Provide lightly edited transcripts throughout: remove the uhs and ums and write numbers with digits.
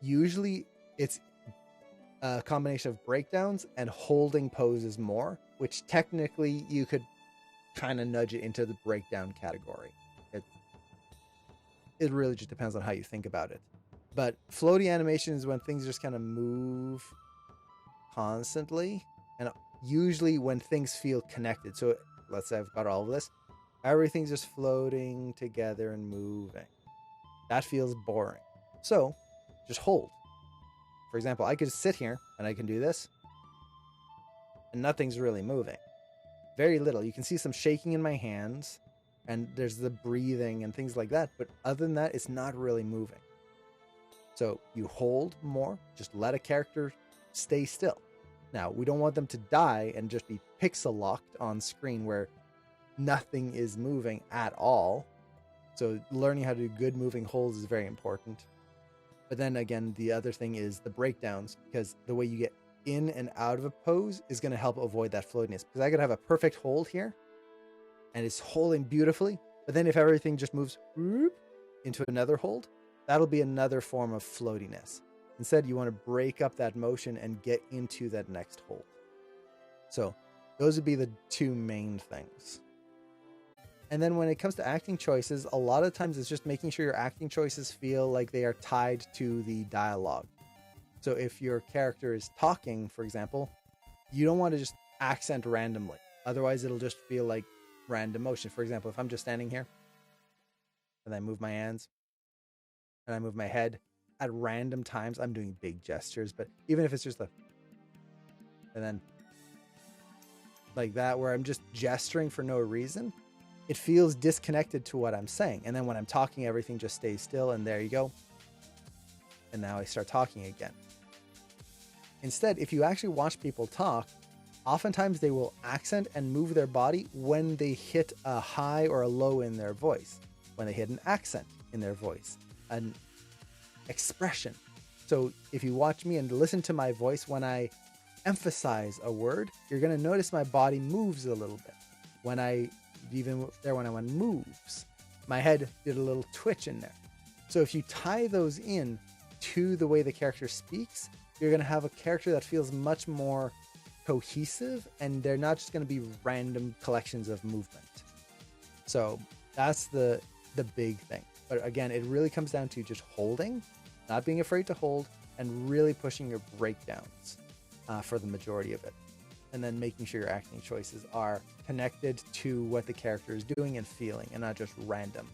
Usually it's a combination of breakdowns and holding poses more, which technically you could kind of nudge it into the breakdown category. It, it really just depends on how you think about it. But floaty animation is when things just kind of move constantly, and usually when things feel connected. So let's say I've got all of this, everything's just floating together and moving. That feels boring. So just hold. For example, I could sit here and I can do this, and nothing's really moving. Very little. You can see some shaking in my hands, and there's the breathing and things like that. But other than that, it's not really moving. So you hold more, just let a character stay still. Now, we don't want them to die and just be pixel locked on screen where nothing is moving at all. So learning how to do good moving holds is very important. But then again, the other thing is the breakdowns, because the way you get in and out of a pose is going to help avoid that floatiness. Because I could have a perfect hold here and it's holding beautifully. But then if everything just moves into another hold, that'll be another form of floatiness. Instead, you want to break up that motion and get into that next hold. So those would be the two main things. And then when it comes to acting choices, a lot of times it's just making sure your acting choices feel like they are tied to the dialogue. So if your character is talking, for example, you don't want to just accent randomly. Otherwise, it'll just feel like random motion. For example, if I'm just standing here and I move my hands and I move my head at random times, I'm doing big gestures, but even if it's just and then like that, where I'm just gesturing for no reason, it feels disconnected to what I'm saying. And then when I'm talking, everything just stays still, and there you go. And now I start talking again. Instead, if you actually watch people talk, oftentimes they will accent and move their body when they hit a high or a low in their voice, when they hit an accent in their voice, an expression. So if you watch me and listen to my voice, when I emphasize a word, you're going to notice my body moves a little bit. When I went moves, my head did a little twitch in there. So if you tie those in to the way the character speaks, you're going to have a character that feels much more cohesive, and they're not just going to be random collections of movement. So that's the big thing. But again, it really comes down to just holding, not being afraid to hold, and really pushing your breakdowns for the majority of it. And then making sure your acting choices are connected to what the character is doing and feeling, and not just random.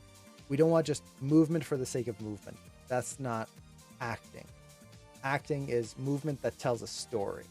We don't want just movement for the sake of movement. That's not acting. Acting is movement that tells a story.